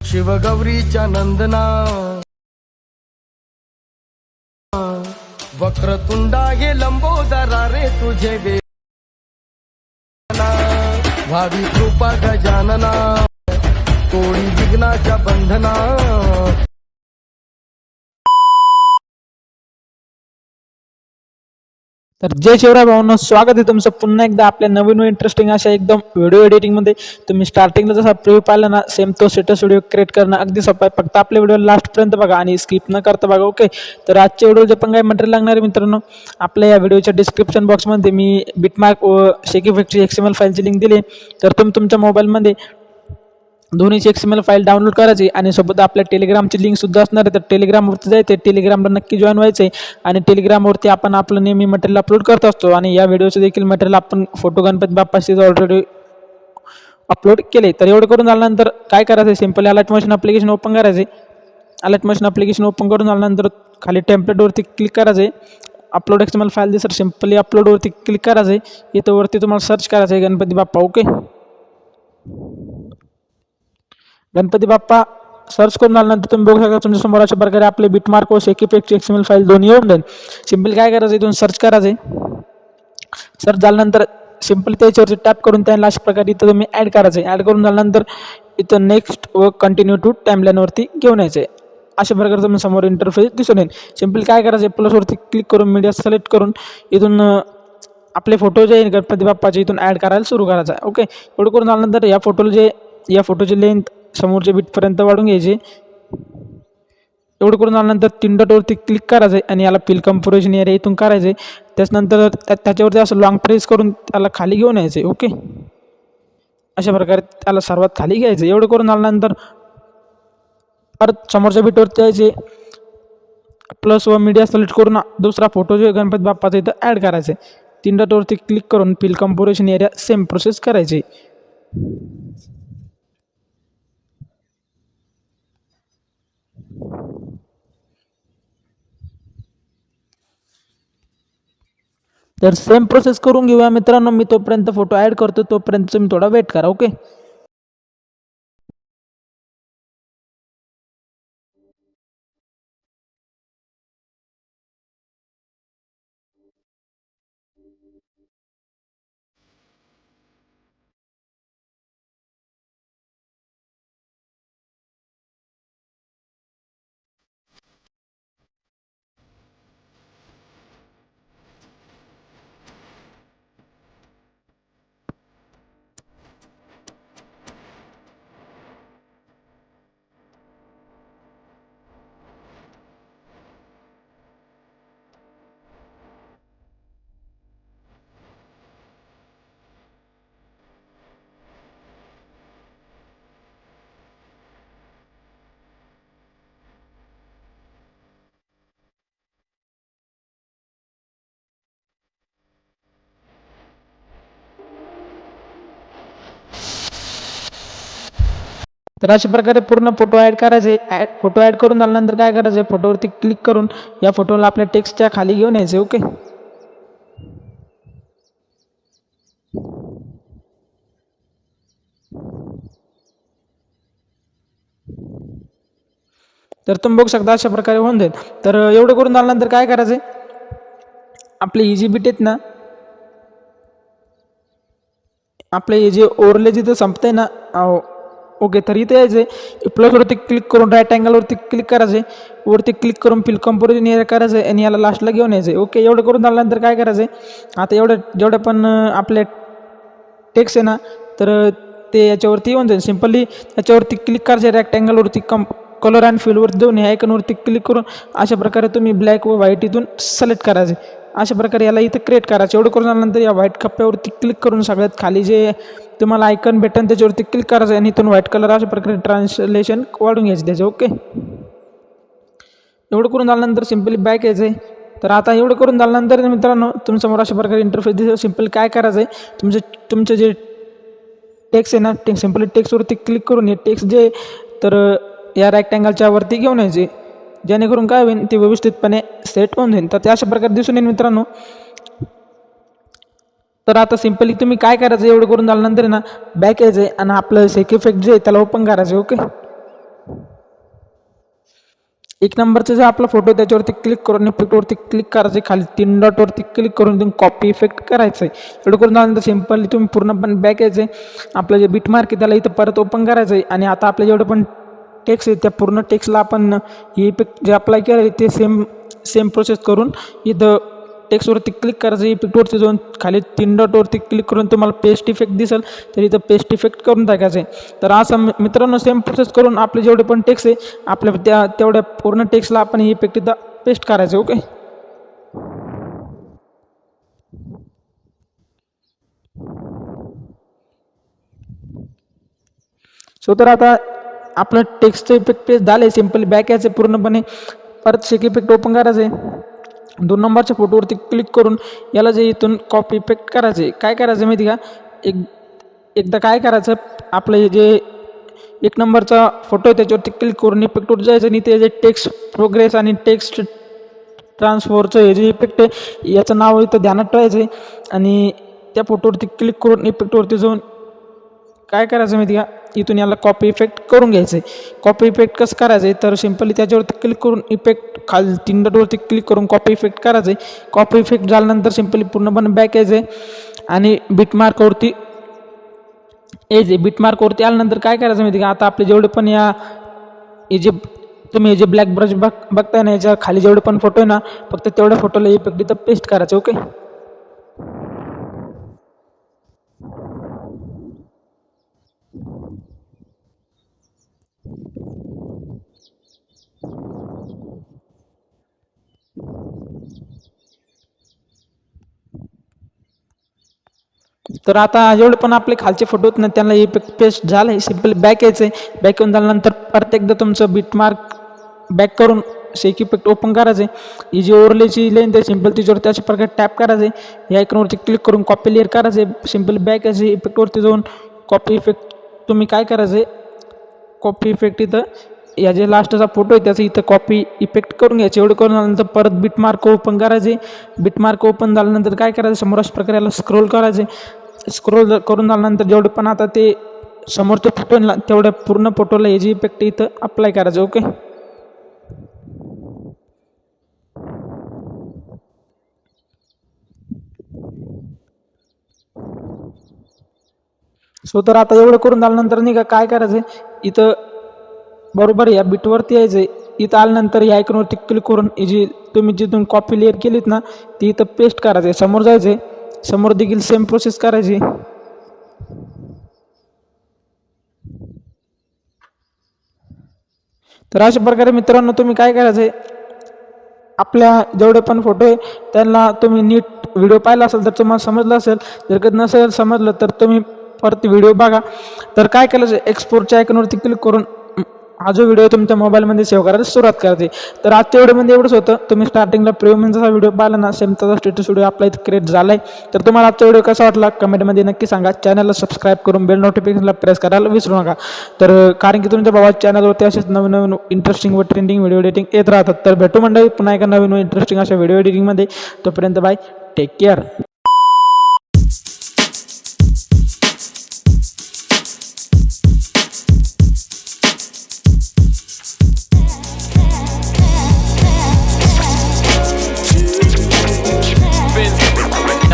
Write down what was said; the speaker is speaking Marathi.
शिवगौरीच्या नंदना वक्रतुंडा हे लंबोदरा रे तुझे वेदना भावी कृपा गजानना तोडी विघ्नाच्या बंधना। तर जय शिवराय भावांनो, स्वागत आहे तुमचं पुन्हा एकदा आपल्या नवीन व इंटरेस्टिंग अशा एकदम व्हिडिओ एडिटिंगमध्ये। तुम्ही स्टार्टिंगला जसा प्रिव्ह्यू पाहिला ना, सेम तो स्टेटस व्हिडिओ क्रिएट करणं अगदी सोपं आहे। फक्त आपल्या व्हिडिओ लास्टपर्यंत बघा आणि स्किप न करता बघा, ओके। तर आजच्या व्हिडिओचे पण काही मटेरियल लागणार आहे मित्रांनो। आपल्या या व्हिडिओच्या डिस्क्रिप्शन बॉक्समध्ये मी बिटमार्क व शेकीफेक्टची XML फाईलची लिंक दिली, तर तुम्ही तुमच्या मोबाईलमध्ये दोन्हीची XML फाईल डाउनलोड करायची आणि सोबत आपल्या टेलिग्रामची लिंक सुद्धा असणार आहे। तर टेलिग्रामवरती जायचं, टेलिग्रामला नक्की जॉईन व्हायचं आणि टेलिग्रामवरती आपण आपलं नेहमी मटेरियल अपलोड करत असतो। आणि या व्हिडिओचं देखील मटेरियल आपण फोटो गणपती बाप्पाशी ऑलरेडी अपलोड केले। तर एवढं करून झाल्यानंतर काय करायचं, simple alert motion application open करायचे। अलर्ट मोशन ॲप्लिकेशन ओपन करून झाल्यानंतर खाली टेम्पलेटवरती क्लिक करायचे। अपलोड XML फाईल दिसत, सिंपली अपलोडवरती क्लिक करायचे। इथं वरती तुम्हाला सर्च करायचं आहे गणपती बाप्पा, ओके। गणपती बाप्पा सर्च करून आल्यानंतर तुम्ही बघू शकता तुमच्या समोर अशा प्रकारे आपले बिटमार्क व शेकीफेक्टची XML फाईल दोन्ही येऊन जाईल। सिंपल काय करायचं, इथून सर्च करायचे। सर्च झाल्यानंतर सिंपल त्याच्यावरती टॅप करून त्यांना अशा प्रकारे इथं तुम्ही ॲड करायचे। ॲड करून झाल्यानंतर इथं नेक्स्ट व कंटिन्यू टू टाइमलाईनवरती घेऊन यायचे। अशा प्रकारे तुम्ही समोर इंटरफेस दिसून येईल। सिंपल काय करायचं, प्लसवरती क्लिक करून मीडिया सिलेक्ट करून इथून आपले फोटो जे गणपती बाप्पाचे इथून ॲड करायला सुरू करायचं आहे, ओके। एवढं करून झाल्यानंतर या फोटोची लेंथ समोरच्या बिटपर्यंत वाढून घ्यायची। एवढं करून झाल्यानंतर 3 डॉटवरती क्लिक करायचं आणि याला फिल कम्पोजिशन एरिया इथून करायचे। त्याच्यानंतर त्याच्यावरती असं लॉंग प्रेस करून त्याला खाली घेऊन यायचे, ओके। अशा प्रकारे त्याला सर्वात खाली घ्यायचं। एवढं करून झाल्यानंतर परत समोरच्या बिटवरती यायचे, प्लस व मीडिया सिलेक्ट करून दुसरा फोटो जो गणपती बाप्पाचा इथं ॲड करायचे। 3 डॉटवरती क्लिक करून fill composition area same process करायची। तर सेम प्रोसेस करून घेऊया मित्रांनो। मी तोपर्यंत फोटो ॲड करतो, तोपर्यंत तुम्ही थोडा वेट करा, ओके। तर अशा प्रकारे पूर्ण फोटो ॲड करायचे। फोटो ॲड करून झाल्यानंतर काय करायचं, फोटोवरती क्लिक करून या फोटोला आपल्या टेक्स्टच्या खाली घेऊन यायचे, ओके। तर तुम्ही बघू शकता अशा प्रकारे होऊन जाईल। तर एवढं करून झाल्यानंतर काय करायचं, आपले ही जी बीट आहेत ना, आपले हे जे ओरले जिथं संपते ना, ओके। तर इथे यायचे, प्लसवरती क्लिक करून राईट अँगलवरती क्लिक करायचे, वरती क्लिक करून फिल कम्पोजिशन एरिया करायचं आणि याला लास्टला घेऊन यायचे, ओके। एवढं करून झाल्यानंतर काय करायचं, आता जेवढं पण आपले टेक्स्ट आहे ना, तर ते याच्यावरती येऊन जाईल। सिंपली याच्यावरती क्लिक करायचे, रॅक्टँगलवरती कलर अँड फिलवरती जाऊन ह्या आयकॉनवरती क्लिक करून अशा प्रकारे तुम्ही ब्लॅक व व्हाईट इथून सिलेक्ट करायचे। अशा प्रकारे याला इथं क्रिएट करायचं। एवढं करून झाल्यानंतर या व्हाईट कप्प्यावरती क्लिक करून सगळ्यात खाली जे तुम्हाला आयकॉन भेटेल त्याच्यावरती क्लिक करायचं आणि इथून व्हाईट कलर अशा प्रकारे ट्रान्सलेशन वाढून घ्यायचे त्याचे, ओके। एवढं करून झाल्यानंतर सिंपली बॅक यायचं आहे। तर आता एवढं करून झाल्यानंतर मित्रांनो तुमच्यासमोर अशा प्रकारे इंटरफेस दिसेल। सिंपल काय करायचं आहे, तुमचं जे टेक्स्ट आहे ना, सिंपली टेक्स्टवरती क्लिक करून हे टेक्स्ट जे तर या रॅक्टँगलच्या वरती घेऊन यायचे, जेणेकरून काय होईल ते व्यवस्थितपणे सेट होऊन जाईल। तर ते अशा प्रकारे दिसून येईल मित्रांनो। तर आता सिम्पली तुम्ही काय करायचं, एवढं करून झाल्यानंतर ना बॅक यायचं आहे आणि आपलं सेक इफेक्ट जे आहे त्याला ओपन करायचं. ओके, एक नंबरचा जो आपला फोटो त्याच्यावरती क्लिक करून इफेक्टवरती क्लिक करायचं, खाली 3 डॉटवरती क्लिक करून तुम्ही कॉपी इफेक्ट करायचं आहे. एवढं करून झाल्यानंतर सिम्पली तुम्ही पूर्णपणे बॅक यायचं आहे. आपलं जे बीट मार्क आहे त्याला इथं परत ओपन करायचं आहे आणि आता आपलं जेवढं पण टेक्स्ट आहे त्या पूर्ण टेक्स्टला आपण हे इफेक्ट जे अप्लाय केलं ते सेम प्रोसेस करून इथं टेक्स्टवरती क्लिक करायचं. इफेक्टवरती जाऊन खाली 3 डॉटवरती क्लिक करून तुम्हाला पेस्ट इफेक्ट दिसेल तर इथं पेस्ट इफेक्ट करून टाकायचं आहे. तर असं मित्रांनो सेम प्रोसेस करून आपले जेवढे पण टेक्स्ट आहे आपल्या तेवढ्या पूर्ण टेक्स्टला आपण हे इफेक्ट इथं पेस्ट करायचं. ओके, सो तर आता आपलं टेक्स्टचं इफेक्ट पेस्ट झालं आहे. सिम्पली बॅक यायचं पूर्णपणे, परत शेक इफेक्ट ओपन करायचं आहे. 2 नंबरच्या फोटोवरती क्लिक करून याला जे इथून कॉपी इफेक्ट करायचं आहे. काय करायचं माहिती का, एकदा काय करायचं, आपलं जे 1 नंबरचा फोटो आहे त्याच्यावरती क्लिक करून इफेक्टवर जायचं आणि ते जे टेक्स्ट प्रोग्रेस आणि टेक्स्ट ट्रान्सफरचं हे जे इफेक्ट आहे याचं नाव इथं ध्यानात ठेवायचं आहे आणि त्या फोटोवरती क्लिक करून इफेक्टवरती जाऊन काय करायचं माहिती का, इथून याला कॉपी इफेक्ट करून घ्यायचं आहे. कॉपी इफेक्ट कसं करायचं आहे तर सिम्पली त्याच्यावरती क्लिक करून इफेक्ट खाली 3 डॉटवरती क्लिक करून कॉपी इफेक्ट करायचं आहे. कॉपी इफेक्ट झाल्यानंतर सिम्पली पूर्णपणे बॅक यायचं आहे आणि बीटमार्कवरती यायचं आहे. बीटमार्कवरती आल्यानंतर काय करायचं माहिती का, आता आपले जेवढे पण हे जे तुम्ही हे जे ब्लॅक ब्रश बघताय ना याच्या खाली जेवढे पण फोटो आहे ना फक्त तेवढ्या फोटोला इफेक्ट इथं पेस्ट करायचं. ओके, तर आता जेवढे पण आपले खालचे फोटो आहेत ना त्यांना इफेक्ट पेस्ट झालं आहे. सिम्पली बॅक यायचं आहे. बॅक येऊन झाल्यानंतर परत एकदा तुमचं बीटमार्क बॅक करून शेक इफेक्ट ओपन करायचं आहे. ही जी ओव्हरलेची लेंथ आहे सिम्पल तिच्यावरती अशा प्रकारे टॅप करायचं आहे. या आयकॉनवरती क्लिक करून कॉपी लेअर करायचं आहे. सिम्पली बॅक यायचं, इफेक्टवरती जाऊन कॉपी इफेक्ट तुम्ही काय करायचं आहे, कॉपी इफेक्ट इथं या जे लास्टचा फोटो आहे त्याचं इथं कॉपी इफेक्ट करून घ्यायचं. एवढं करून झाल्यानंतर परत बीटमार्क ओपन करायचे. बीटमार्क ओपन झाल्यानंतर काय करायचं, समोर अशा प्रकारे याला स्क्रोल करायचे. स्क्रोल करून झाल्यानंतर जेवढे पण आता ते समोरचे फोटो ना तेवढ्या पूर्ण फोटोला हे जी इफेक्ट इथं अप्लाय करायचं. ओके, सो तर आता एवढं करून झाल्यानंतर नाही का काय करायचं, इथं बरोबर या बीटवरती यायचं आहे. इथं आल्यानंतर या आयकॉनवरती क्लिक करून ही जी तुम्ही जिथून कॉपी लेअर केलीत ना ती इथं पेस्ट करायचं आहे. समोर जायचं आहे, समोर देखील सेम प्रोसेस करायची. तर अशा प्रकारे मित्रांनो तुम्ही काय करायचं आहे, आपल्या जेवढे पण फोटो आहे त्यांना तुम्ही नीट व्हिडिओ पाहिला असेल तर तुम्हाला समजलं असेल. जर कधी नसेल समजलं तर तुम्ही परत व्हिडिओ बघा. तर काय केलं, एक्सपोर्टच्या आयकॉनवरती क्लिक करून हा जो व्हिडिओ तुमच्या मोबाईलमध्ये सेव्ह करायला सुरुवात करायची. तर आजच्या व्हिडिओमध्ये एवढंच होतं. तुम्ही स्टार्टिंगला प्रीमियमचा व्हिडिओ पाहिला ना सेम तसा स्टेटस व्हिडिओ आपला इथं क्रिएट झाला आहे. तर तुम्हाला आजचा व्हिडिओ कसा वाटला कमेंटमध्ये नक्की सांगा. चॅनलला सबस्क्राईब करून बेल नोटिफिकेशनला प्रेस करायला विसरू नका. तर कारण की तुमच्या भावाच्या चॅनलवरती असेच नवीन नवीन इंटरेस्टिंग व ट्रेंडिंग व्हिडिओ एडिटिंग येत राहतात. तर भेटू मंडळी पुन्हा एका नवीन व इंटरेस्टिंग अशा व्हिडिओ एडिटिंगमध्ये. तोपर्यंत बाय, टेक केअर.